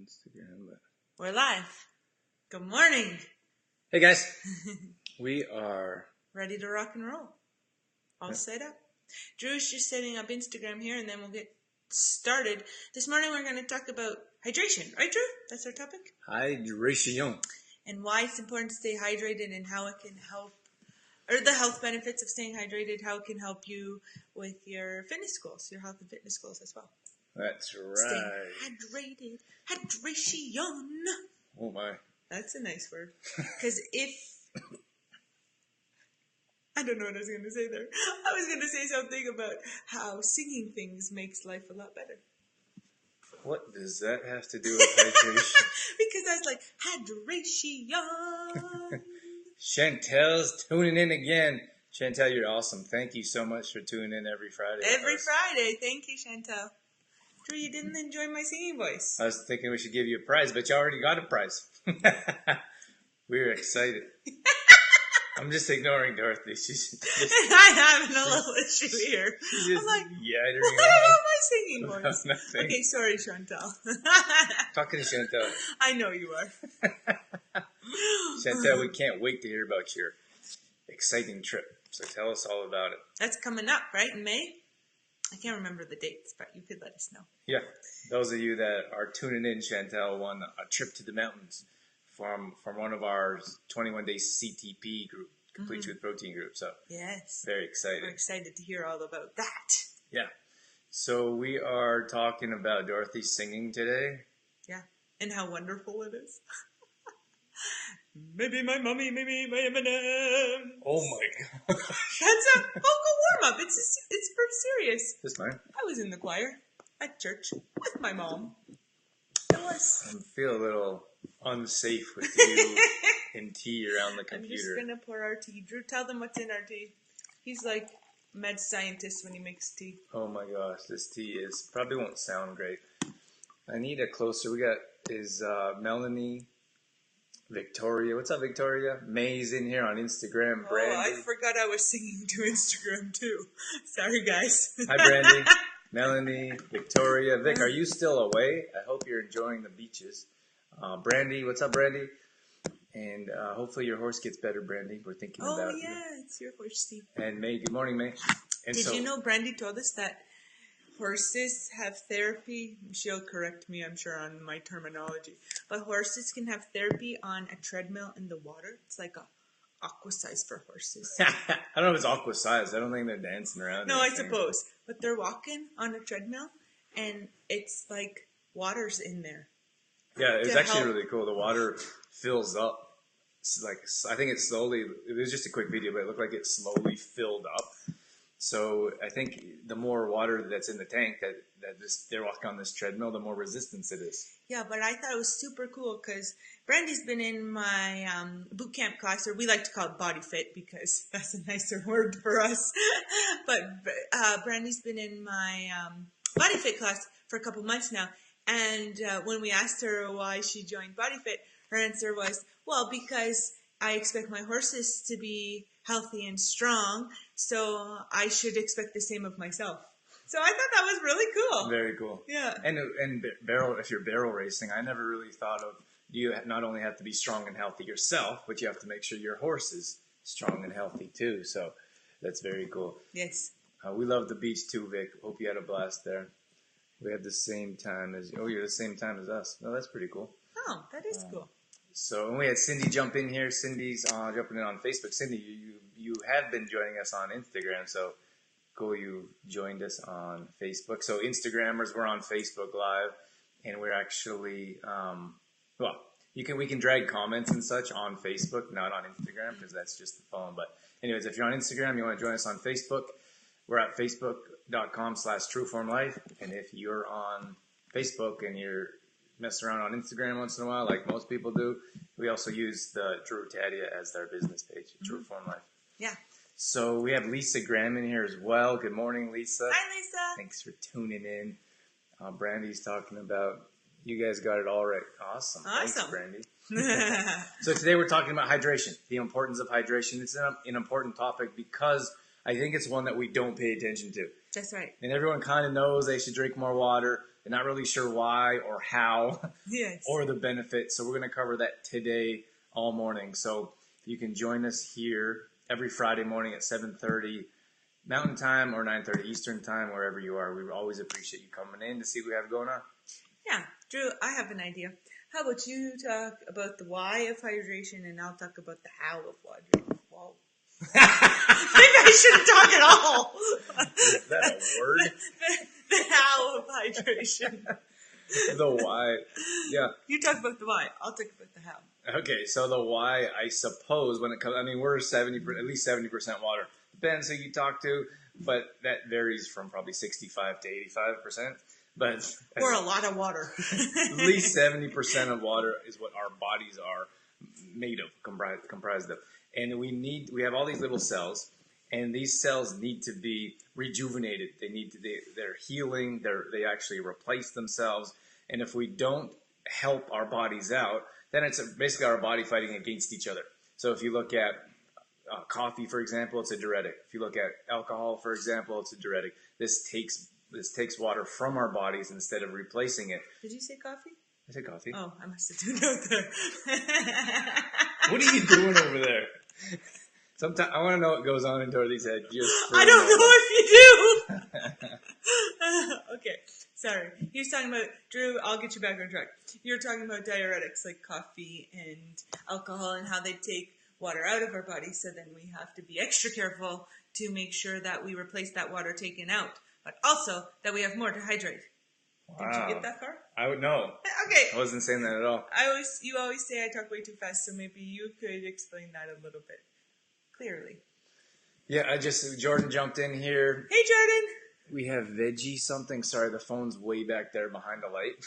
Instagram, but we're live. Good morning. Hey guys, we are ready to rock and roll. All set up. Drew's just setting up Instagram here, and then we'll get started. This morning we're going to talk about hydration, right, Drew? That's our topic. Hydration. And why it's important to stay hydrated, and how it can help, or the health benefits of staying hydrated, how it can help you with your fitness goals, your health and fitness goals as well. That's right. Stay hydrated. Hydration. Oh my. That's a nice word. Because I don't know what I was going to say there. I was going to say something about how singing things makes life a lot better. What does that have to do with hydration? Because I was like, hydration. Chantel's tuning in again. Chantel, you're awesome. Thank you so much for tuning in every Friday. Every Friday. Thank you, Chantel. Drew, you didn't enjoy my singing voice. I was thinking we should give you a prize, but you already got a prize. We're excited. I'm just ignoring Dorothy. She's just, I'm having a little issue here. I'm like, what about my singing voice? Nothing. Okay, sorry, Chantel. Talking to Chantel. I know you are. Chantel, we can't wait to hear about your exciting trip. So tell us all about it. That's coming up, right, in May? I can't remember the dates, but you could let us know. Yeah. Those of you that are tuning in, Chantel won a trip to the mountains from one of our 21-day CTP group, Complete Truth Protein group. So yes, very excited. We're excited to hear all about that. Yeah. So we are talking about Dorothy singing today. Yeah. And how wonderful it is. Maybe my mommy, maybe my M&M. Oh my God. That's a vocal warm-up. It's pretty serious. This mine? I was in the choir at church with my mom. It was. I feel a little unsafe with you and tea around the computer. I'm just going to pour our tea. Drew, tell them what's in our tea. He's like med scientist when he makes tea. Oh my gosh, this tea probably won't sound great. I need a closer. We got Melanie, Victoria. What's up, Victoria? May's in here on Instagram. Brandy. Oh, I forgot I was singing to Instagram too. Sorry, guys. Hi, Brandy. Melanie, Victoria. Vic, are you still away? I hope you're enjoying the beaches. Brandy, what's up, Brandy? And hopefully your horse gets better, Brandy. We're thinking about it. Oh, yeah, it's your horse, Steve. And May, good morning, May. And Did you know Brandy told us that horses have therapy? She'll correct me, I'm sure, on my terminology. But horses can have therapy on a treadmill in the water. It's like a aqua size for horses. I don't know if it's aqua size. I don't think they're dancing around. No, I suppose. But they're walking on a treadmill, and it's like water's in there. Yeah, it's actually really cool. The water fills up. It's like, I think it was just a quick video, but it looked like it slowly filled up. So I think the more water that's in the tank that they're walking on this treadmill, the more resistance it is. Yeah, but I thought it was super cool because Brandy's been in my boot camp class, or we like to call it Body Fit because that's a nicer word for us. But Brandy's been in my Body Fit class for a couple months now. And when we asked her why she joined Body Fit, her answer was, well, because I expect my horses to be healthy and strong, so I should expect the same of myself. So I thought that was really cool. Very cool. Yeah. And if you're barrel racing, I never really thought of, you not only have to be strong and healthy yourself, but you have to make sure your horse is strong and healthy too. So that's very cool. Yes. We love the beach too, Vic. Hope you had a blast there. We have the same time as you're the same time as us. No, that's pretty cool. Oh, that is cool. So, and we had Cindy jump in here. Cindy's jumping in on Facebook. Cindy, you have been joining us on Instagram, so cool you joined us on Facebook. So Instagrammers, we're on Facebook Live, and we're actually, we can drag comments and such on Facebook, not on Instagram, because that's just the phone. But anyways, if you're on Instagram, you want to join us on Facebook, we're at facebook.com/trueformlife. And if you're on Facebook and you're messing around on Instagram once in a while, like most people do, we also use the Drew Tadia as our business page, True Form Life. Yeah. So we have Lisa Graham in here as well. Good morning, Lisa. Hi, Lisa. Thanks for tuning in. Brandy's talking about, you guys got it all right. Awesome. Thanks, Brandy. So today we're talking about hydration, the importance of hydration. It's an important topic because I think it's one that we don't pay attention to. That's right. And everyone kind of knows they should drink more water, They're not really sure why or how Yes. or the benefits. So we're going to cover that today all morning. So you can join us here every Friday morning at 7:30 Mountain Time or 9:30 Eastern Time, wherever you are. We always appreciate you coming in to see what we have going on. Yeah, Drew, I have an idea. How about you talk about the why of hydration, and I'll talk about the how of hydration. Whoa. Maybe I shouldn't talk at all. Is that a word? The how of hydration. The why. Yeah. You talk about the why. I'll talk about the how. Okay, so the why, I suppose, when it comes, I mean, we're at least 70% water. Depends who you talk to, but that varies from probably 65 to 85%. But We're a lot of water. at least 70% of water is what our bodies are made of, comprised of. And we have all these little cells, and these cells need to be rejuvenated. They're healing. They actually replace themselves. And if we don't help our bodies out, then it's basically our body fighting against each other. So if you look at coffee, for example, it's a diuretic. If you look at alcohol, for example, it's a diuretic. This takes water from our bodies instead of replacing it. Did you say coffee? I said coffee. Oh, I must have tuned out there. What are you doing over there? Sometimes I want to know what goes on in Dorothy's head. I don't know if you do. Okay, sorry. He was talking about, Drew, I'll get you back on track. You're talking about diuretics like coffee and alcohol and how they take water out of our bodies. So then we have to be extra careful to make sure that we replace that water taken out, but also that we have more to hydrate. Wow. Did you get that far? I would know. Okay. I wasn't saying that at all. You always say I talk way too fast, so maybe you could explain that a little bit clearly. Yeah, Jordan jumped in here. Hey, Jordan. We have veggie something. Sorry, the phone's way back there behind the light.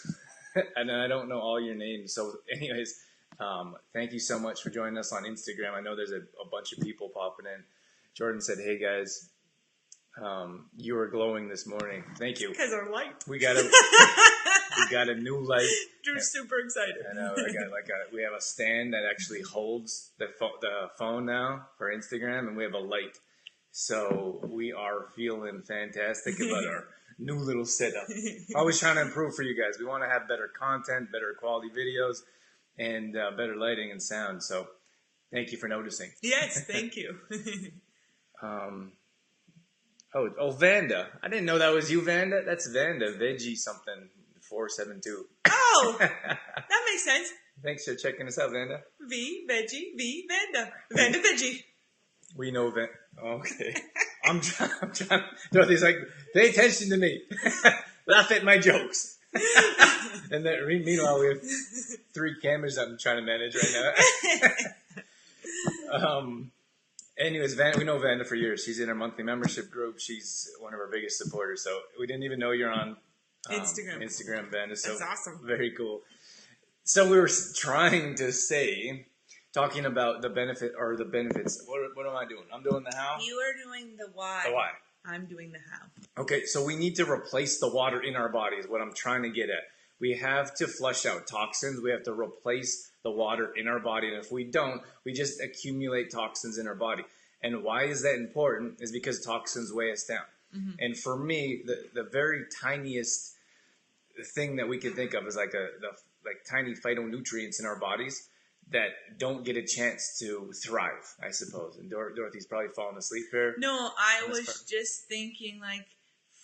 And I don't know all your names. So anyways, thank you so much for joining us on Instagram. I know there's a bunch of people popping in. Jordan said, hey, guys. You were glowing this morning. Thank you. Because our light. We got a new light. Drew's super excited. I know. We have a stand that actually holds the phone now for Instagram, and we have a light. So we are feeling fantastic about our new little setup. Always trying to improve for you guys. We want to have better content, better quality videos, and better lighting and sound. So thank you for noticing. Yes, thank you. Oh, Vanda. I didn't know that was you, Vanda. That's Vanda. Veggie something 472. Oh, that makes sense. Thanks for checking us out, Vanda. V, Vanda. Vanda Veggie. We know Vanda. Okay. I'm trying. Dorothy's like, pay attention to me. Laugh at my jokes. And then, meanwhile, we have 3 cameras I'm trying to manage right now. Anyways, we know Vanda for years. She's in our monthly membership group. She's one of our biggest supporters. So we didn't even know you're on Instagram, Vanda. So that's awesome. Very cool. So we were trying to talking about the benefits. What am I doing? I'm doing the how? You are doing the why. The why. I'm doing the how. Okay, so we need to replace the water in our body is what I'm trying to get at. We have to flush out toxins. We have to replace the water in our body. And if we don't, we just accumulate toxins in our body. And why is that important? Is because toxins weigh us down. Mm-hmm. And for me, the very tiniest thing that we can think of is like tiny phytonutrients in our bodies that don't get a chance to thrive, I suppose. And Dorothy's probably falling asleep here. No, I was just thinking like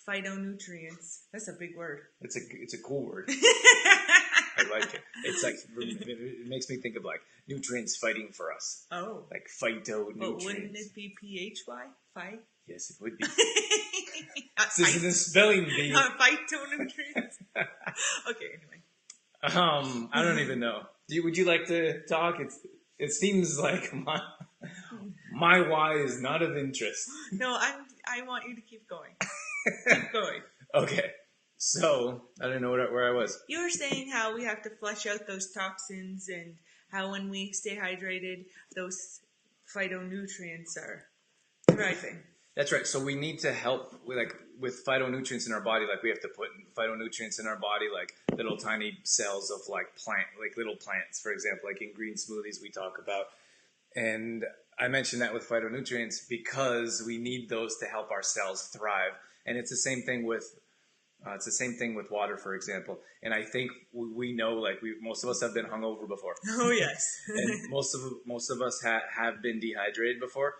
phytonutrients. That's a big word. It's a cool word. I like it. It's like it makes me think of like nutrients fighting for us. Oh, like phytonutrients. But wouldn't it be PHY? Phy? Yes, it would be. This is a spelling bee. Phytonutrients. Okay, anyway. I don't even know. Would you like to talk? It seems like my why is not of interest. No, I want you to keep going. Keep going. Okay. So, I don't know where I was. You were saying how we have to flush out those toxins and how when we stay hydrated, those phytonutrients are thriving. That's right. So we need to help with phytonutrients in our body. Like we have to put phytonutrients in our body, like little tiny cells of like little plants, for example, like in green smoothies we talk about. And I mentioned that with phytonutrients because we need those to help our cells thrive. And it's the same thing with It's the same thing with water, for example. And I think we know, like most of us have been hungover before. Oh yes. And most of us have been dehydrated before.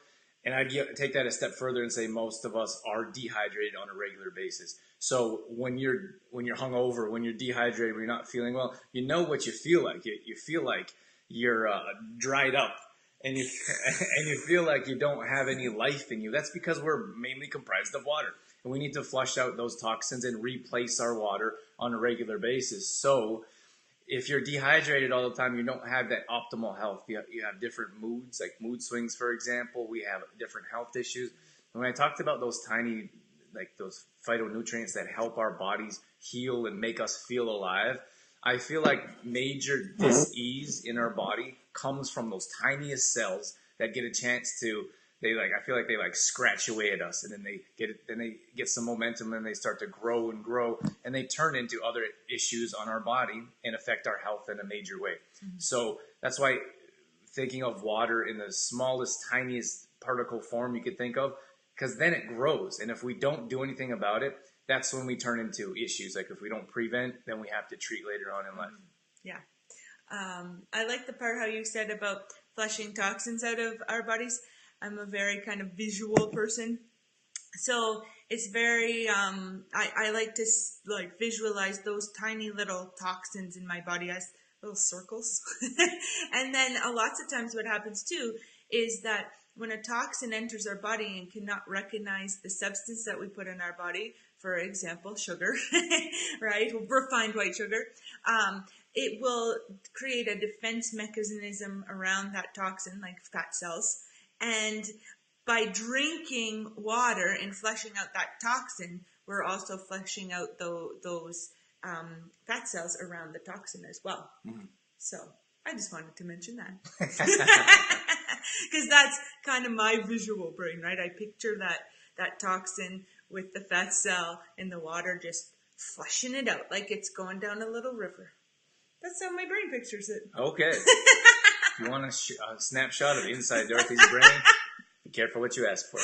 And I'd take that a step further and say most of us are dehydrated on a regular basis. So when you're hungover, when you're dehydrated, when you're not feeling well, you know what you feel like. You feel like you're dried up, and you and you feel like you don't have any life in you. That's because we're mainly comprised of water. And we need to flush out those toxins and replace our water on a regular basis. So if you're dehydrated all the time, you don't have that optimal health. You have different moods, like mood swings, for example. We have different health issues. And when I talked about those tiny, like those phytonutrients that help our bodies heal and make us feel alive, I feel like major dis-ease in our body comes from those tiniest cells that get a chance to, I feel like they scratch away at us, and then they get some momentum, and they start to grow and grow, and they turn into other issues on our body and affect our health in a major way. Mm-hmm. So that's why thinking of water in the smallest, tiniest particle form you could think of, because then it grows, and if we don't do anything about it, that's when we turn into issues. Like if we don't prevent, then we have to treat later on in life. Yeah. I like the part how you said about flushing toxins out of our bodies. I'm a very kind of visual person. So it's very, I like to visualize those tiny little toxins in my body as little circles. And then lots of times what happens too is that when a toxin enters our body and cannot recognize the substance that we put in our body, for example, sugar, right? Refined white sugar, it will create a defense mechanism around that toxin, like fat cells. And by drinking water and flushing out that toxin, we're also flushing out those fat cells around the toxin as well. Mm-hmm. So I just wanted to mention that. Because that's kind of my visual brain, right? I picture that toxin with the fat cell in the water just flushing it out like it's going down a little river. That's how my brain pictures it. Okay. If you want a snapshot of inside Dorothy's brain, be careful what you ask for.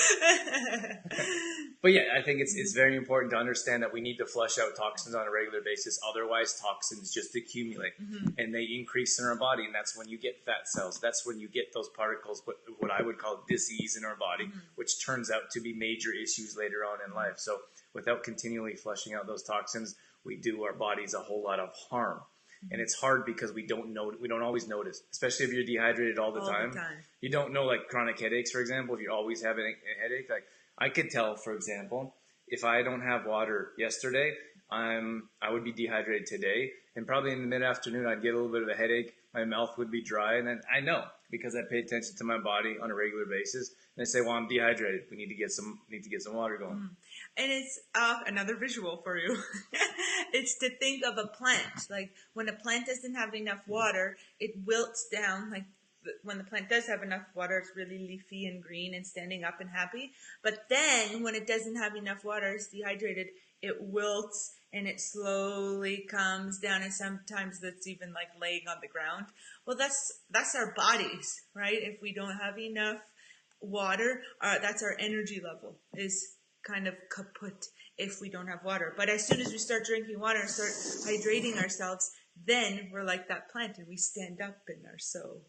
But yeah, I think it's very important to understand that we need to flush out toxins on a regular basis. Otherwise, toxins just accumulate, mm-hmm. and they increase in our body, and that's when you get fat cells. That's when you get those particles, what I would call dis-ease in our body, mm-hmm. which turns out to be major issues later on in life. So without continually flushing out those toxins, we do our bodies a whole lot of harm. And it's hard because we don't always notice, especially if you're dehydrated all the time. You don't know, like chronic headaches, for example, if you're always having a headache. Like I could tell, for example, if I don't have water yesterday, I would be dehydrated today, and probably in the mid-afternoon I'd get a little bit of a headache. My mouth would be dry, and then I know because I pay attention to my body on a regular basis. And I say, well, I'm dehydrated. We need to get some water going. Mm. And it's another visual for you. It's to think of a plant. Like when a plant doesn't have enough water, it wilts down. Like when the plant does have enough water, it's really leafy and green and standing up and happy. But then when it doesn't have enough water, it's dehydrated, it wilts and it slowly comes down. And sometimes that's even like laying on the ground. Well, that's our bodies, right? If we don't have enough water, that's our energy level is kind of kaput if we don't have water. But as soon as we start drinking water and start hydrating ourselves, then we're like that plant and we stand up and are so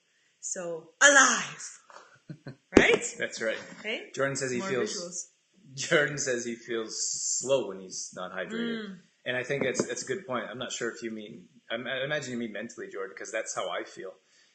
alive. Right? That's right. Okay? Jordan says he feels slow when he's not hydrated. Mm. And I think that's a good point. I'm not sure if you mean, I imagine you mean mentally, Jordan, because that's how I feel.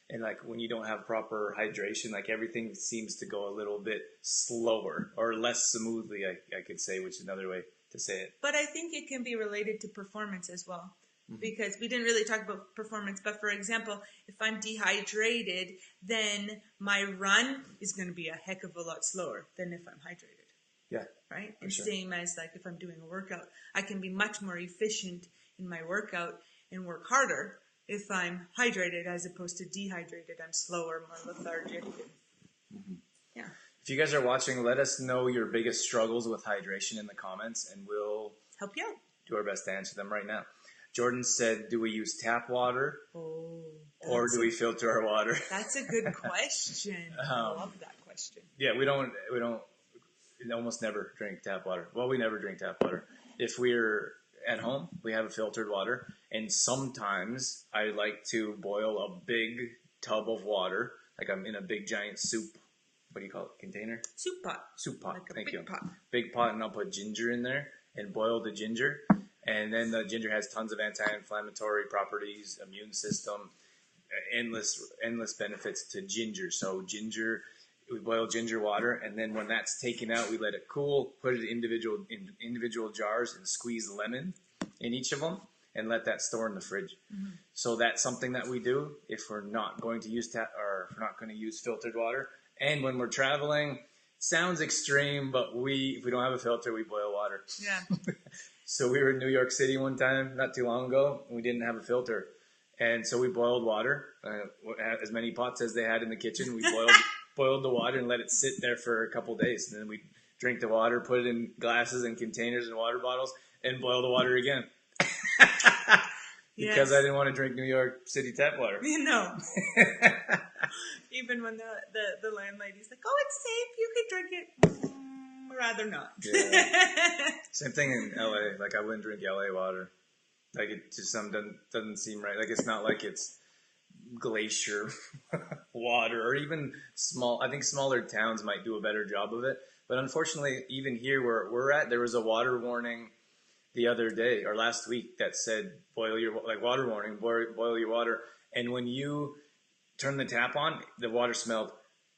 And like when you don't have proper hydration, like everything seems to go a little bit slower or less smoothly, I could say, which is another way to say it. But I think it can be related to performance as well. Mm-hmm. Because we didn't really talk about performance. But for example, if I'm dehydrated, then my run is going to be a heck of a lot slower than if I'm hydrated. Yeah. Right? And sure. Same as like if I'm doing a workout, I can be much more efficient in my workout and work harder if I'm hydrated as opposed to dehydrated. I'm slower, more lethargic. Mm-hmm. Yeah. If you guys are watching, let us know your biggest struggles with hydration in the comments, and we'll help you out. Do our best to answer them right now. Jordan said, do we use tap water or do we filter our water? That's a good question. I love that question. Yeah, we don't almost never drink tap water. Well, we never drink tap water. If we're at home, we have a filtered water, and sometimes I like to boil a big tub of water, like I'm in a big giant soup. What do you call it? Container? Soup pot. Soup pot. Like a Thank big you. pot. Big pot, and I'll put ginger in there and boil the ginger. And then the ginger has tons of anti-inflammatory properties, immune system, endless benefits to ginger. So ginger, we boil ginger water, and then when that's taken out, we let it cool, put it in individual jars, and squeeze lemon in each of them, and let that store in the fridge. Mm-hmm. So that's something that we do if we're not going to use or if we're not going to use filtered water. And when we're traveling, sounds extreme, but if we don't have a filter, we boil water. Yeah. So we were in New York City one time, not too long ago, and we didn't have a filter. And so we boiled water, as many pots as they had in the kitchen. We boiled the water and let it sit there for a couple days. And then we drink the water, put it in glasses and containers and water bottles, and boil the water again. Because I didn't want to drink New York City tap water. No. Even when the landlady's like, oh, it's safe, you can drink it. Rather not. Yeah. Same thing in LA. Like, I wouldn't drink LA water. Like, it just doesn't seem right. Like, it's not like it's glacier water, or even I think smaller towns might do a better job of it. But unfortunately, even here where we're at, there was a water warning the other day or last week that said boil your water. And when you turn the tap on, the water smelled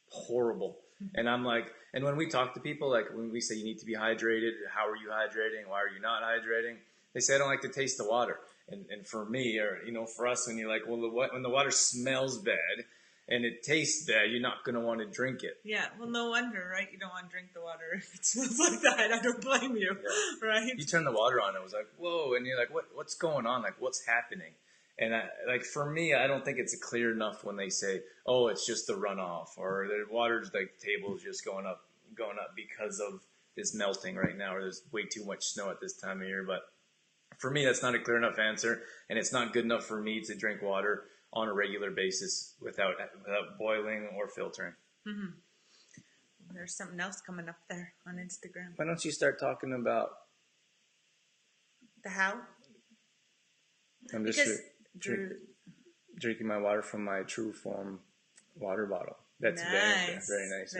horrible. And I'm like, and when we talk to people, like when we say you need to be hydrated, how are you hydrating? Why are you not hydrating? They say I don't like to taste the water. And for me, or for us, when you're like, well, when the water smells bad and it tastes bad, you're not going to want to drink it. Yeah, well, no wonder, right? You don't want to drink the water if it smells like that. I don't blame you, right? You turn the water on, it was like, whoa, and you're like, what's going on? Like, what's happening? And for me, I don't think it's clear enough when they say, oh, it's just the runoff, or the water's like table is just going up because of this melting right now, or there's way too much snow at this time of year. But for me, that's not a clear enough answer, and it's not good enough for me to drink water on a regular basis without boiling or filtering. Mm-hmm. There's something else coming up there on Instagram. Why don't you start talking about the how? I'm just drinking my water from my True Form water bottle. That's nice. Very nice.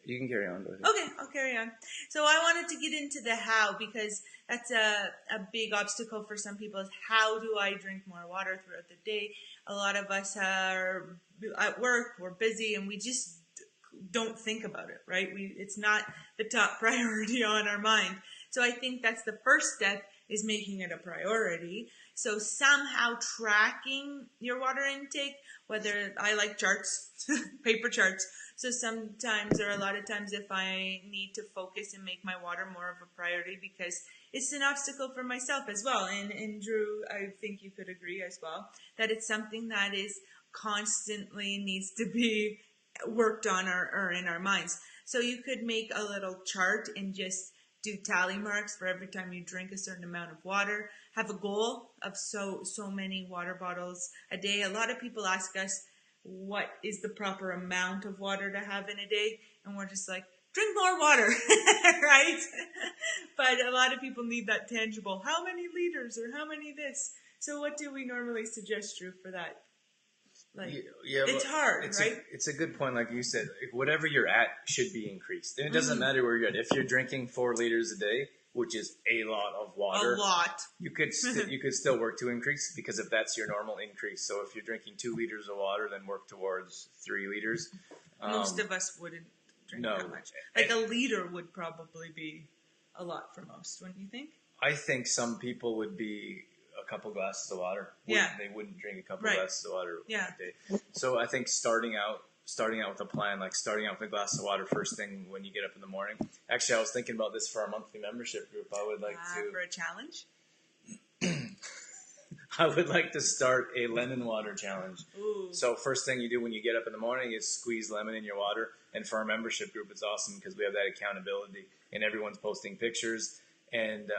You can carry on, Dorothy. Okay, I'll carry on. So I wanted to get into the how, because that's a big obstacle for some people, is how do I drink more water throughout the day? A lot of us are at work, we're busy, and we just don't think about it, right? It's not the top priority on our mind. So I think that's the first step, is making it a priority. So somehow tracking your water intake, whether I like charts, paper charts. So sometimes, or a lot of times, if I need to focus and make my water more of a priority, because it's an obstacle for myself as well. And Drew, I think you could agree as well, that it's something that is constantly needs to be worked on or in our minds. So you could make a little chart and just do tally marks for every time you drink a certain amount of water. Have a goal of so many water bottles a day. A lot of people ask us, what is the proper amount of water to have in a day? And we're just like, drink more water, right? But a lot of people need that tangible, how many liters or how many this? So what do we normally suggest, Drew, for that? Like, it's hard, right? It's a good point. Like you said, whatever you're at should be increased. And it doesn't matter where you're at. If you're drinking 4 liters a day, which is a lot of water. A lot. You could still work to increase, because if that's your normal increase. So if you're drinking 2 liters of water, then work towards 3 liters. Most of us wouldn't drink that much. Like a liter would probably be a lot for most, wouldn't you think? I think some people would be a couple glasses of water. They wouldn't drink a couple glasses of water a day. So I think starting out with a plan, like starting out with a glass of water first thing when you get up in the morning. Actually, I was thinking about this for our monthly membership group. I would like to... For a challenge? I would like to start a lemon water challenge. Ooh. So first thing you do when you get up in the morning is squeeze lemon in your water. And for our membership group, it's awesome because we have that accountability. And everyone's posting pictures. And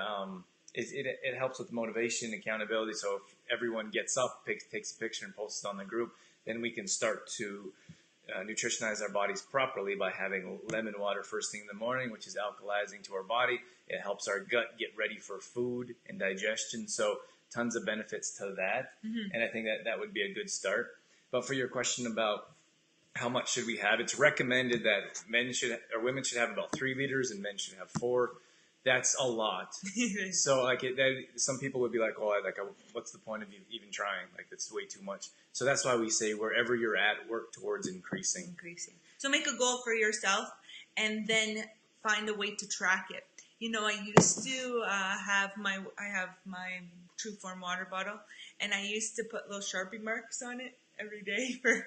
it helps with motivation, accountability. So if everyone gets up, takes a picture and posts it on the group, then we can start to nutritionize our bodies properly by having lemon water first thing in the morning, which is alkalizing to our body. It helps our gut get ready for food and digestion. So tons of benefits to that. And I think that would be a good start. But for your question about how much should we have, it's recommended that women should have about 3 liters and men should have 4. That's a lot. So like some people would be like, oh, what's the point of you even trying? Like that's way too much. So that's why we say wherever you're at, work towards increasing. So make a goal for yourself, and then find a way to track it. You know, I used to have my True Form water bottle, and I used to put little Sharpie marks on it every day for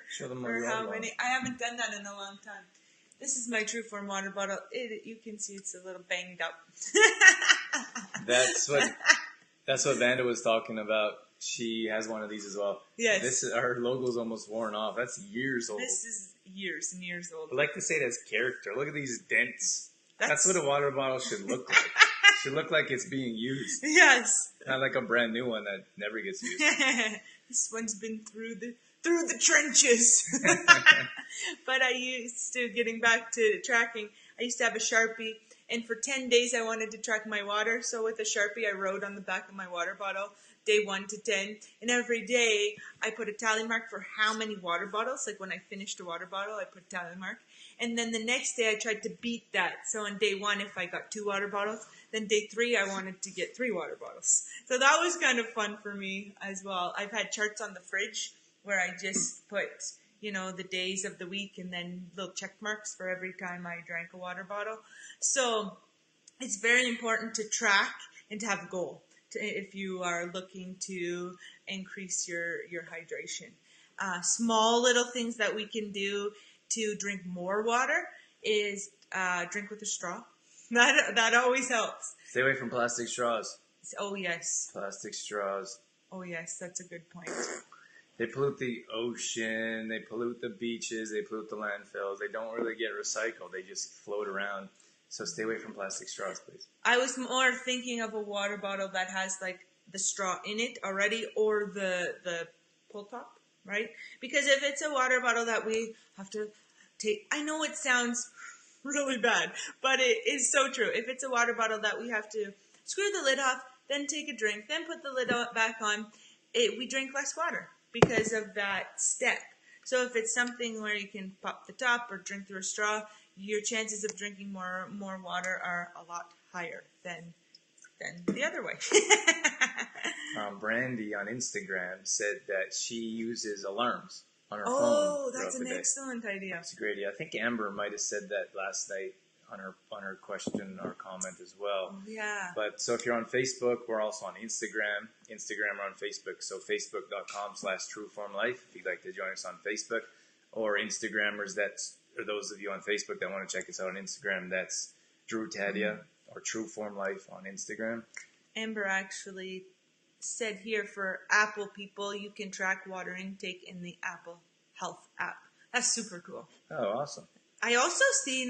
how many. I haven't done that in a long time. This is my True Form water bottle. You can see it's a little banged up. That's what Vanda was talking about. She has one of these as well. Yes. Her logo's almost worn off. That's years old. This is years and years old. I like to say it has character. Look at these dents. That's what a water bottle should look like. Should look like it's being used. Yes. Not like a brand new one that never gets used. This one's been through the trenches. But I used to, getting back to tracking, I used to have a Sharpie, and for 10 days I wanted to track my water. So with a Sharpie, I wrote on the back of my water bottle, day 1 to 10. And every day I put a tally mark for how many water bottles. Like when I finished a water bottle, I put a tally mark. And then the next day I tried to beat that. So on day 1, if I got 2 water bottles, then day 3 I wanted to get 3 water bottles. So that was kind of fun for me as well. I've had charts on the fridge where I just put, the days of the week and then little check marks for every time I drank a water bottle. So it's very important to track and to have a goal if you are looking to increase your hydration. Small little things that we can do to drink more water is drink with a straw. That always helps. Stay away from plastic straws. Oh, yes. Plastic straws. Oh, yes. That's a good point. They pollute the ocean, they pollute the beaches, they pollute the landfills. They don't really get recycled. They just float around. So stay away from plastic straws, please. I was more thinking of a water bottle that has like the straw in it already, or the pull top, right? Because if it's a water bottle that we have to take, I know it sounds really bad, but it is so true. If it's a water bottle that we have to screw the lid off, then take a drink, then put the lid back on, we drink less water because of that step. So if it's something where you can pop the top or drink through a straw, your chances of drinking more water are a lot higher than the other way. Brandy on Instagram said that she uses alarms on her phone. Oh, that's an excellent idea. That's a great idea. I think Amber might have said that last night on her question or comment as well. Oh, yeah. But so if you're on Facebook, we're also on Instagram. We're on Facebook. So facebook.com/trueformlife if you'd like to join us on Facebook, or Instagrammers or those of you on Facebook that want to check us out on Instagram, that's Drew Tadia or True Form Life on Instagram. Amber actually said here for Apple people, you can track water intake in the Apple Health app. That's super cool. Oh, awesome. I also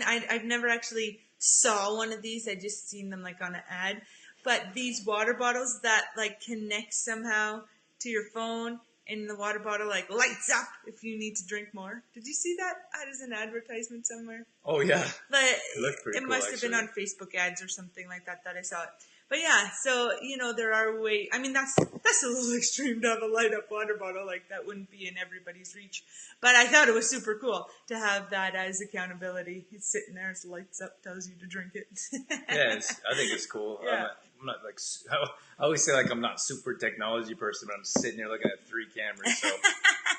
I've never actually saw one of these. I just seen them like on an ad. But these water bottles that like connect somehow to your phone, and the water bottle like lights up if you need to drink more. Did you see that as an advertisement somewhere? Oh yeah. But it looked pretty it cool, must have been on Facebook ads or something like that I saw it. But yeah, so there are ways. I mean, that's a little extreme to have a light up water bottle, like that wouldn't be in everybody's reach. But I thought it was super cool to have that as accountability. It's sitting there, it lights up, tells you to drink it. Yeah, I think it's cool. Yeah. I'm not like, I always say like I'm not super technology person, but I'm sitting here looking at 3 cameras, so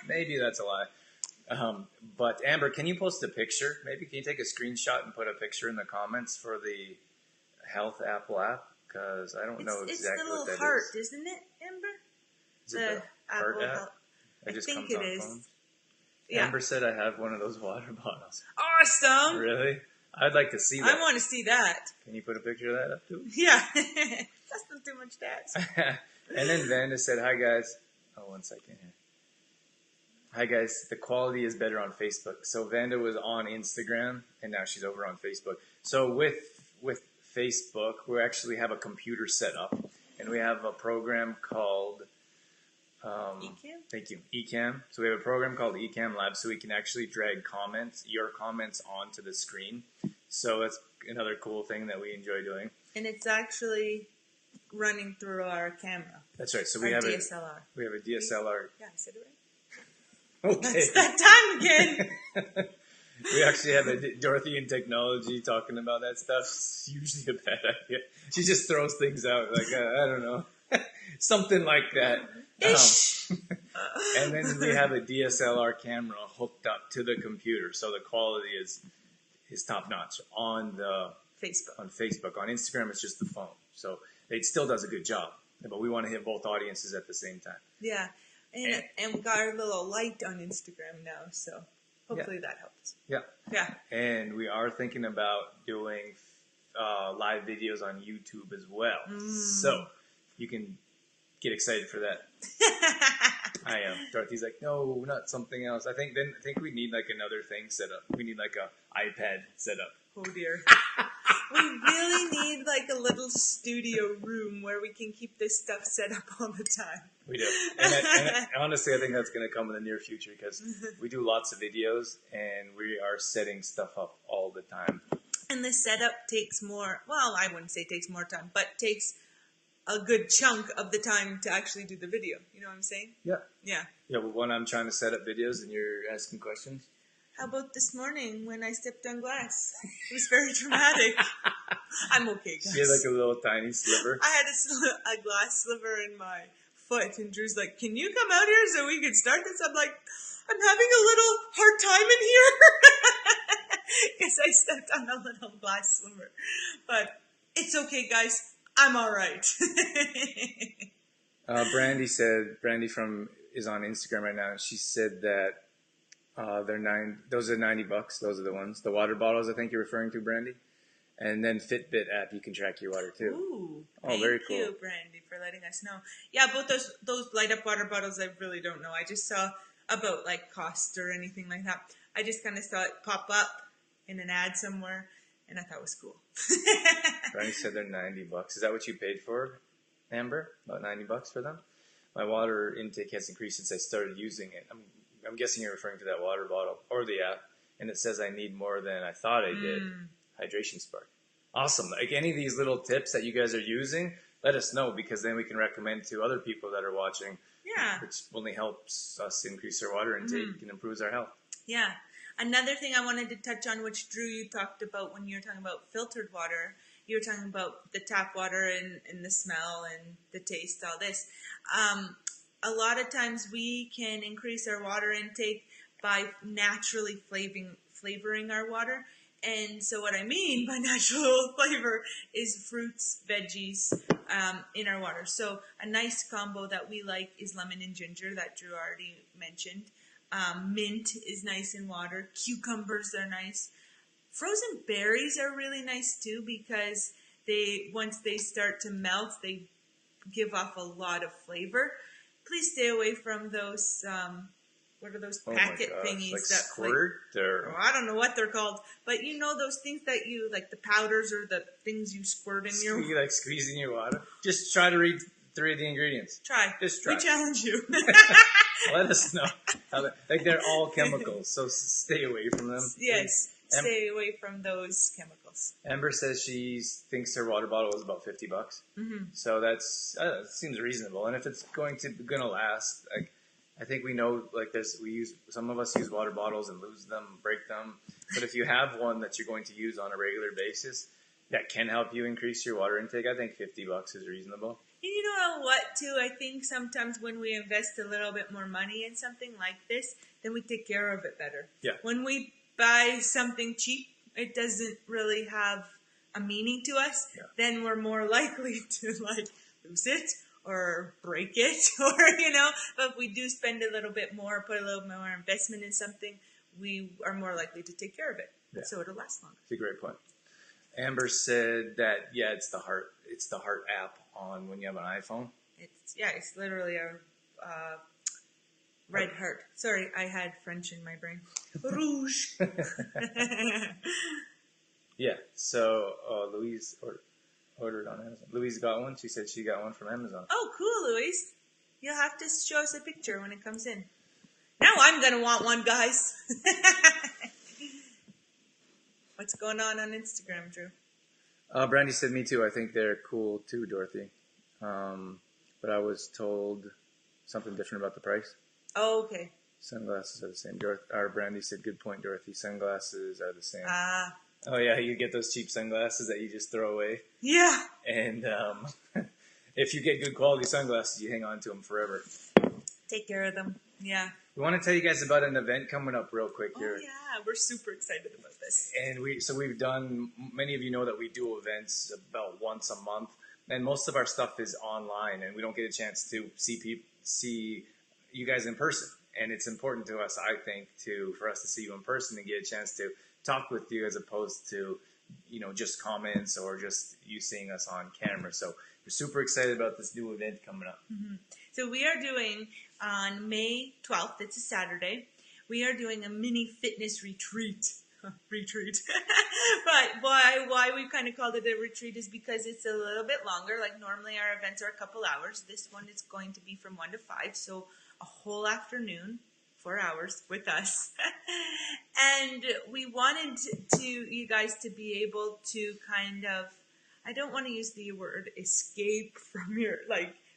maybe that's a lie. But Amber, can you post a picture? Maybe can you take a screenshot and put a picture in the comments for the Health Apple app? Because I don't know exactly what that is. It's the little heart, isn't it, Amber? Is it the heart Apple app? Health. It just think comes it on is. phones? Yeah. Amber said I have one of those water bottles. Awesome. Really? I'd like to see that. I want to see that. Can you put a picture of that up too? Yeah. That's not too much to ask. And then Vanda said, hi guys. Oh, 1 second here. Hi guys, the quality is better on Facebook. So Vanda was on Instagram and now she's over on Facebook. So with Facebook, we actually have a computer set up and we have a program called Ecamm? Thank you. Ecamm. So we have a program called Ecamm Lab, so we can actually drag your comments onto the screen. So that's another cool thing that we enjoy doing. And it's actually running through our camera. That's right. So our we have DSLR. We have a DSLR. Yeah, I said it right. Okay. That's that time again. We actually have a Dorothy in technology talking about that stuff. It's usually a bad idea. She just throws things out like, I don't know, something like that. Ish. And then we have a DSLR camera hooked up to the computer, so the quality is top notch on Facebook. On Facebook. On Instagram, it's just the phone, so it still does a good job. But we want to hit both audiences at the same time. Yeah, and we got our little light on Instagram now, so hopefully that helps. Yeah. Yeah. And we are thinking about doing live videos on YouTube as well. So you can get excited for that. I am. Dorothy's like, no, not something else. I think we need like another thing set up. We need like a iPad set up. Oh dear. We really need like a little studio room where we can keep this stuff set up all the time. We do. And honestly, I think that's going to come in the near future because we do lots of videos and we are setting stuff up all the time. And the setup takes more, well, I wouldn't say takes more time, but takes a good chunk of the time to actually do the video. You know what I'm saying? Yeah. Yeah. Yeah, well, when I'm trying to set up videos and you're asking questions. How about this morning when I stepped on glass? It was very dramatic. I'm okay, guys. She had like a little tiny sliver. I had a glass sliver in my foot, and Drew's like, can you come out here so we can start this? I'm like, I'm having a little hard time in here. Because I stepped on a little glass sliver. But it's okay, guys. I'm all right. Brandy is on Instagram right now, and she said that those are $90. Those are the ones. The water bottles, I think you're referring to, Brandy. And then Fitbit app, you can track your water too. Ooh, very cool. Thank you, Brandy, for letting us know. Yeah, both those light up water bottles, I really don't know. I just saw about like cost or anything like that. I just kind of saw it pop up in an ad somewhere, and I thought it was cool. Brandy said they're $90. Is that what you paid for, Amber? About $90 for them? My water intake has increased since I started using it. I'm guessing you're referring to that water bottle or the app, and it says I need more than I thought I did. Hydration Spark. Awesome. Like any of these little tips that you guys are using, let us know because then we can recommend to other people that are watching. Yeah. Which only helps us increase our water intake and improves our health. Yeah. Another thing I wanted to touch on, which Drew, you talked about when you were talking about filtered water, you were talking about the tap water and the smell and the taste, all this. A lot of times we can increase our water intake by naturally flavoring our water. And so what I mean by natural flavor is fruits, veggies in our water. So a nice combo that we like is lemon and ginger that Drew already mentioned. Mint is nice in water. Cucumbers are nice. Frozen berries are really nice too because once they start to melt, they give off a lot of flavor. Please stay away from those, what are those packet thingies? Like that squirt? Or... I don't know what they're called. But you know those things that you, like the powders or the things you squirt in your... You like squeezing your water? Just try to read 3 of the ingredients. Just try. We challenge you. Let us know. Like they're all chemicals, so stay away from them. Yes, stay away from those chemicals. Amber says she thinks her water bottle is about $50. So that's seems reasonable. And if it's gonna last, like I think we know, like some of us use water bottles and lose them, break them. But if you have one that you're going to use on a regular basis, that can help you increase your water intake. I think $50 is reasonable. And you know what, too? I think sometimes when we invest a little bit more money in something like this, then we take care of it better. Yeah. When we buy something cheap, it doesn't really have a meaning to us. Yeah. Then we're more likely to like lose it or break it, or But if we do spend a little bit more, put a little more investment in something, we are more likely to take care of it. Yeah. So it'll last longer. That's a great point. Amber said that it's the heart app on when you have an iPhone. It's literally a red heart. Sorry, I had French in my brain. Rouge. Yeah. So Louise ordered on Amazon. Louise got one. She said she got one from Amazon. Oh, cool, Louise. You'll have to show us a picture when it comes in. Now I'm gonna want one, guys. What's going on Instagram, Drew? Brandy said me too. I think they're cool too, Dorothy. But I was told something different about the price. Oh, okay. Sunglasses are the same. Our Brandy said, good point, Dorothy. Sunglasses are the same. Ah. Oh, yeah, you get those cheap sunglasses that you just throw away. Yeah. And if you get good quality sunglasses, you hang on to them forever. Take care of them. Yeah. We want to tell you guys about an event coming up real quick here. Oh, yeah. We're super excited about this. And we've done, many of you know that we do events about once a month. And most of our stuff is online, and we don't get a chance to see you guys in person. And it's important to us, I think, for us to see you in person and get a chance to talk with you as opposed to, just comments or just you seeing us on camera. So we're super excited about this new event coming up. Mm-hmm. So we are doing on May 12th, it's a Saturday, we are doing a mini fitness retreat. But why we kind of called it a retreat is because it's a little bit longer. Like normally our events are a couple hours. This one is going to be from 1 to 5, so a whole afternoon, 4 hours with us. And we wanted you guys to be able to kind of, I don't want to use the word escape from your,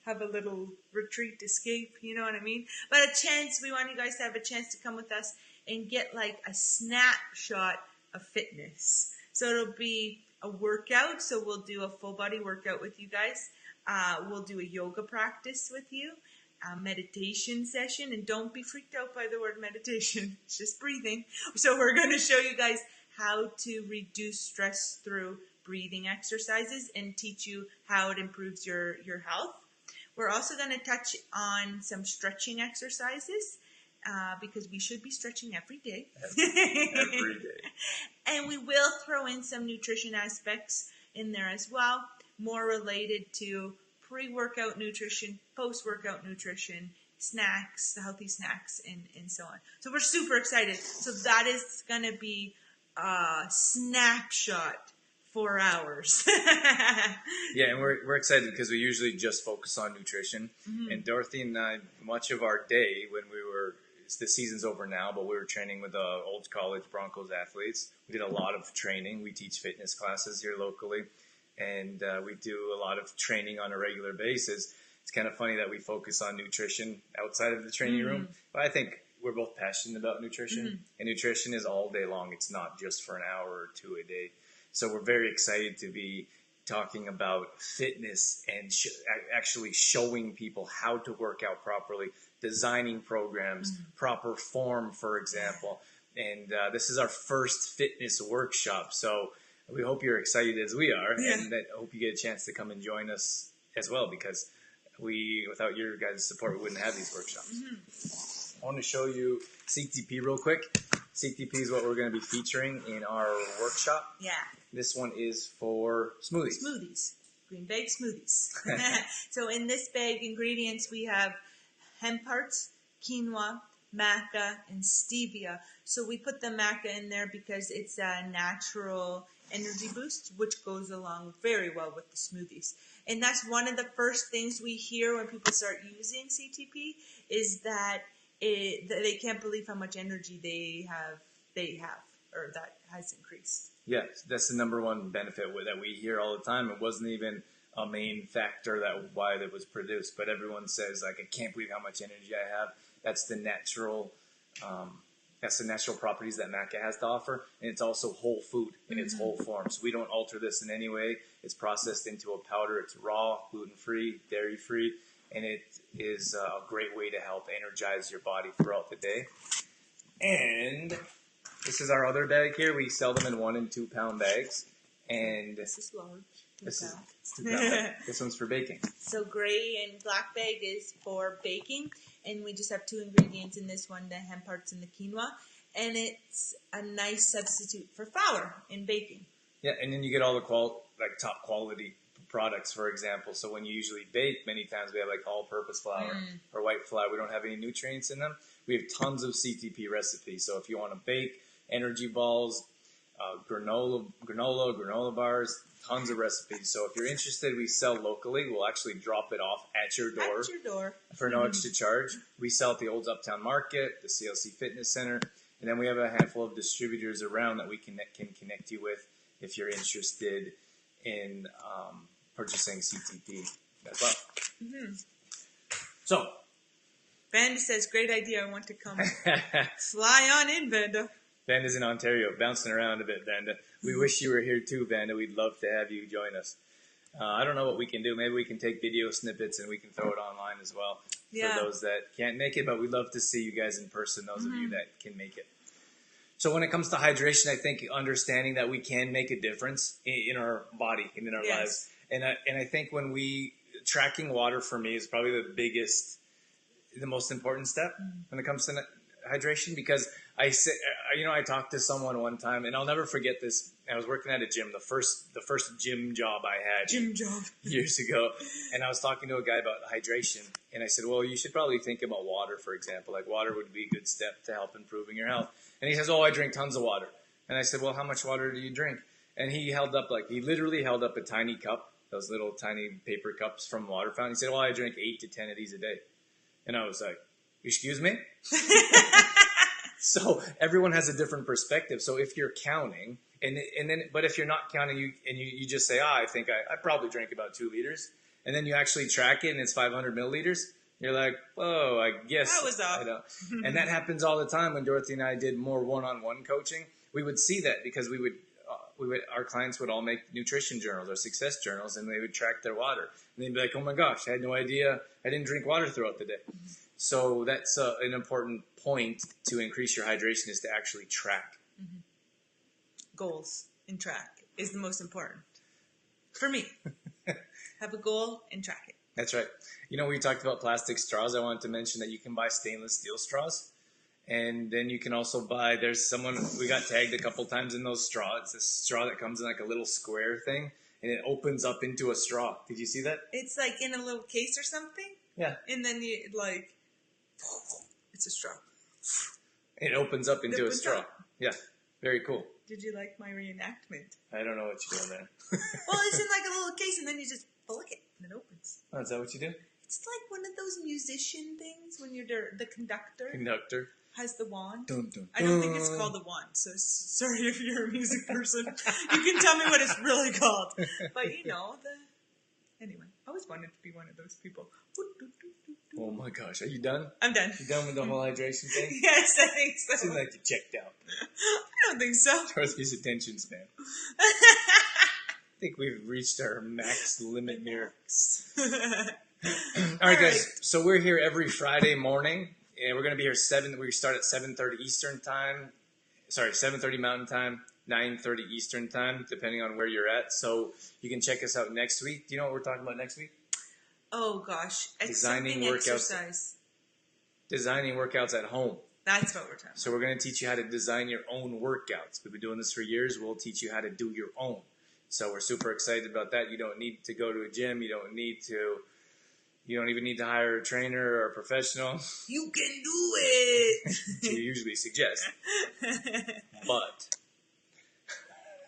have a little retreat escape, you know what I mean? But we want you guys to have a chance to come with us and get a snapshot of fitness. So it'll be a workout. So we'll do a full body workout with you guys. We'll do a yoga practice with you, a meditation session. And don't be freaked out by the word meditation. It's just breathing. So we're going to show you guys how to reduce stress through breathing exercises and teach you how it improves your health. We're also going to touch on some stretching exercises. Because we should be stretching every day. Every day. And we will throw in some nutrition aspects in there as well, more related to pre-workout nutrition, post-workout nutrition, snacks, healthy snacks, and so on. So we're super excited. So that is going to be a snapshot 4 hours. Yeah, and we're excited because we usually just focus on nutrition. Mm-hmm. And Dorothy and I, much of our day when the season's over now, but we were training with old college Broncos athletes. We did a lot of training. We teach fitness classes here locally, and we do a lot of training on a regular basis. It's kind of funny that we focus on nutrition outside of the training room, but I think we're both passionate about nutrition, and nutrition is all day long. It's not just for an hour or two a day. So we're very excited to be talking about fitness and actually showing people how to work out properly, designing programs, proper form, for example. And this is our first fitness workshop. So we hope you're excited as we are, and I hope you get a chance to come and join us as well, because without your guys' support, we wouldn't have these workshops. I want to show you CTP real quick. CTP is what we're going to be featuring in our workshop. Yeah. This one is for smoothies. Smoothies. Green bag smoothies. So in this bag ingredients, we have hemp hearts, quinoa, maca, and stevia. So we put the maca in there because it's a natural energy boost, which goes along very well with the smoothies. And that's one of the first things we hear when people start using CTP is that they can't believe how much energy they have, or that has increased. Yes, that's the number one benefit that we hear all the time. It wasn't even a main factor why it was produced, but everyone says, I can't believe how much energy I have. That's the natural properties that maca has to offer, and it's also whole food in its whole form. So we don't alter this in any way. It's processed into a powder. It's raw, gluten-free, dairy-free, and it is a great way to help energize your body throughout the day. And this is our other bag here. We sell them in 1 and 2 pound bags. And this is large. This is 2 pound bag. This one's for baking. So gray and black bag is for baking. And we just have 2 ingredients in this one, the hemp hearts and the quinoa. And it's a nice substitute for flour in baking. Yeah, and then you get all the top quality products, for example. So when you usually bake, many times we have all-purpose flour or white flour. We don't have any nutrients in them. We have tons of CTP recipes. So if you want to bake energy balls, granola bars, tons of recipes. So if you're interested, we sell locally. We'll actually drop it off at your door. For no extra charge. We sell at the Old Uptown Market, the CLC Fitness Center, and then we have a handful of distributors around that we can connect you with if you're interested in purchasing CTP as well. Mm-hmm. So, Vanda says, great idea. I want to come. Fly on in, Vanda. Vanda's in Ontario, bouncing around a bit, Vanda. We wish you were here too, Vanda. We'd love to have you join us. I don't know what we can do. Maybe we can take video snippets and we can throw it online as well for those that can't make it. But we'd love to see you guys in person, those of you that can make it. So when it comes to hydration, I think understanding that we can make a difference in our body and in our lives. And I think tracking water for me is probably the most important step when it comes to hydration, because I talked to someone one time, and I'll never forget this. I was working at a gym, the first gym job I had years ago, and I was talking to a guy about hydration, and I said, well, you should probably think about water, for example. Like, water would be a good step to help improving your health. And he says, oh, I drink tons of water. And I said, well, how much water do you drink? And he literally held up a tiny cup, those little tiny paper cups from water fountain. He said, well, I drink 8 to 10 of these a day. And I was like, excuse me? So everyone has a different perspective. So if you're counting, but if you're not counting, you just say, I think I probably drank about 2 liters, and then you actually track it and it's 500 milliliters. You're like, oh, I guess that was off. And that happens all the time. When Dorothy and I did more one-on-one coaching, we would see that, because our clients would all make nutrition journals or success journals, and they would track their water, and they'd be like, oh my gosh, I had no idea I didn't drink water throughout the day. So that's an important point to increase your hydration, is to actually track. Goals and track is the most important for me. Have a goal and track it. That's right. We talked about plastic straws. I wanted to mention that you can buy stainless steel straws. And then you can also buy, we got tagged a couple times in those straws. It's a straw that comes in like a little square thing, and it opens up into a straw. Did you see that? It's like in a little case or something? Yeah. And then it's a straw. It opens up into a straw. Yeah. Very cool. Did you like my reenactment? I don't know what you're doing there. Well, it's in like a little case, and then you just flick it, and it opens. Oh, is that what you do? It's like one of those musician things when you're the conductor. Conductor. Has the wand. Dun, dun, dun. I don't think it's called the wand, so sorry if you're a music person. You can tell me what it's really called. But anyway, I always wanted to be one of those people. Oh my gosh, are you done? I'm done. You done with the whole hydration thing? Yes, I think so. It seems like you checked out. I don't think so. Dorothy's attention span. I think we've reached our max limit here. All right, guys. So we're here every Friday morning. And we're going to be here we start at 7:30 Eastern time. Sorry, 7:30 Mountain time, 9:30 Eastern time, depending on where you're at. So you can check us out next week. Do you know what we're talking about next week? Oh, gosh. Designing workouts. Designing workouts at home. That's what we're talking about. So we're going to teach you how to design your own workouts. We've been doing this for years. We'll teach you how to do your own. So we're super excited about that. You don't need to go to a gym. You don't even need to hire a trainer or a professional. You can do it. You usually suggest. But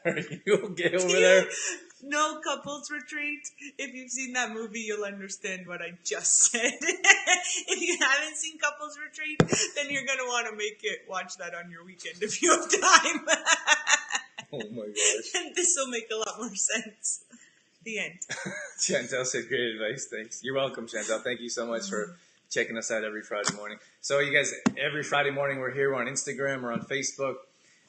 are you okay over there? No couples retreat. If you've seen that movie, you'll understand what I just said. If you haven't seen Couples Retreat, then you're going to want to watch that on your weekend if you have time. Oh my gosh. And this will make a lot more sense. The end. Chantel said great advice. Thanks. You're welcome, Chantel. Thank you so much for checking us out every Friday morning. So you guys, every Friday morning we're here. We're on Instagram. We're on Facebook.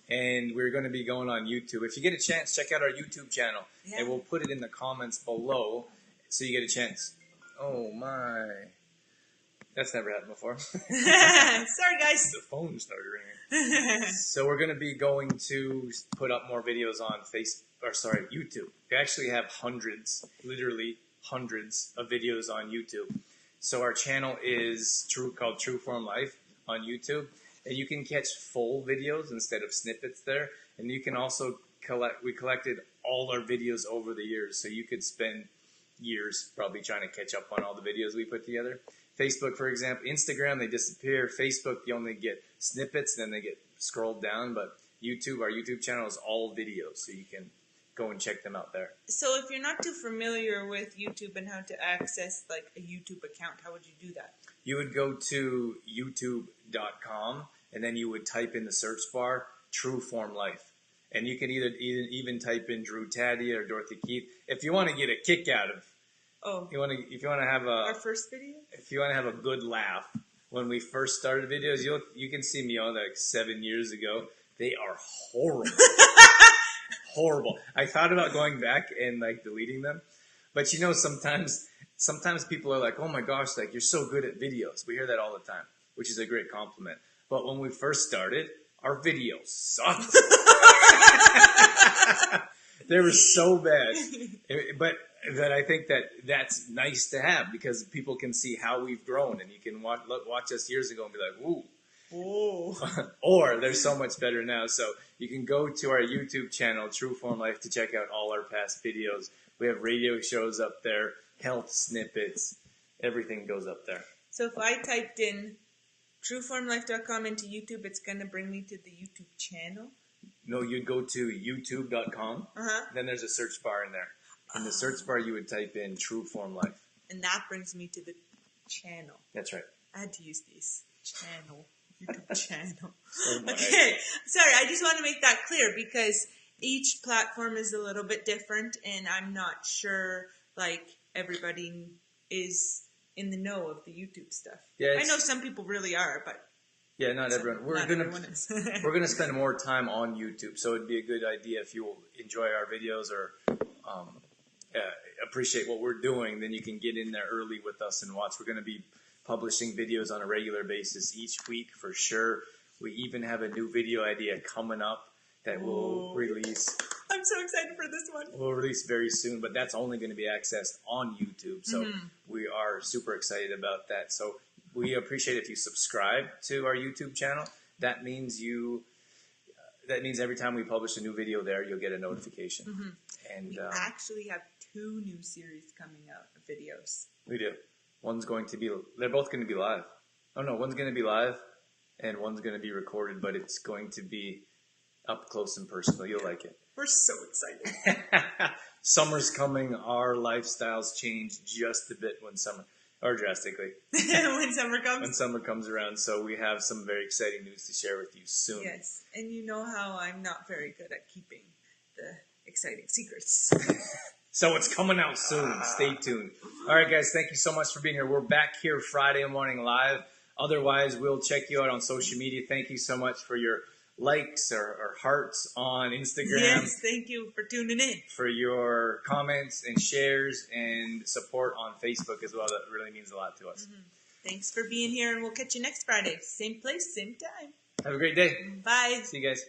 And we're going to be going on YouTube. If you get a chance, check out our YouTube channel. Yeah. And we'll put it in the comments below so you get a chance. Oh, my. That's never happened before. Sorry, guys. The phone started ringing. So we're going to be going to put up more videos on YouTube. We actually have literally hundreds of videos on YouTube. So our channel is called True Form Life on YouTube. And you can catch full videos instead of snippets there. And you can also we collected all our videos over the years. So you could spend years probably trying to catch up on all the videos we put together. Facebook, for example. Instagram, they disappear. Facebook, you only get snippets, then they get scrolled down. But YouTube, our YouTube channel is all videos. So you can go and check them out there. So if you're not too familiar with YouTube and how to access like a YouTube account, how would you do that? You would go to youtube.com and then you would type in the search bar True Form Life. And you can even type in Drew Taddy or Dorothy Keith if you want to get a kick out of. If you want to have our first video. If you want to have a good laugh, when we first started videos, you can see me on like 7 years ago. They are horrible, horrible. I thought about going back and like deleting them, but you know sometimes people are like, oh my gosh, like you're so good at videos. We hear that all the time, which is a great compliment. But when we first started, our videos sucked. They were so bad. But I think that's nice to have because people can see how we've grown, and you can watch us years ago and be like, ooh. Or they're so much better now. So you can go to our YouTube channel, True Form Life, to check out all our past videos. We have radio shows up there, health snippets, everything goes up there. So if I typed in trueformlife.com into YouTube, it's going to bring me to the YouTube channel? No, you'd go to youtube.com. Then there's a search bar in there. In the search bar, you would type in True Form Life. And that brings me to the channel. That's right. I had to use this channel. YouTube channel. Okay. Sorry, I just want to make that clear because each platform is a little bit different, and I'm not sure, like, everybody is in the know of the YouTube stuff. Yeah, I know some people really are, but yeah, not everyone. We're gonna spend more time on YouTube, so it'd be a good idea if you enjoy our videos or appreciate what we're doing. Then you can get in there early with us and watch. We're gonna be publishing videos on a regular basis each week for sure. We even have a new video idea coming up that we'll release. I'm so excited for this one. We'll release very soon, but that's only going to be accessed on YouTube. So we are super excited about that. So we appreciate if you subscribe to our YouTube channel. That means every time we publish a new video there, you'll get a notification. And we actually have 2 new series coming out of videos. We do. They're both going to be live. Oh no, one's going to be live and one's going to be recorded, but it's going to be up close and personal. You'll like it. We're so excited. Summer's coming. Our lifestyles change just a bit when summer, or drastically. When summer comes. When summer comes around. So we have some very exciting news to share with you soon. Yes, and you know how I'm not very good at keeping the exciting secrets. So it's coming out soon. Stay tuned. All right, guys, thank you so much for being here. We're back here Friday morning live. Otherwise, we'll check you out on social media. Thank you so much for your likes or hearts on Instagram. Yes, thank you for tuning in. For your comments and shares and support on Facebook as well. That really means a lot to us. Thanks for being here, and we'll catch you next Friday. Same place, same time. Have a great day. Bye. See you guys.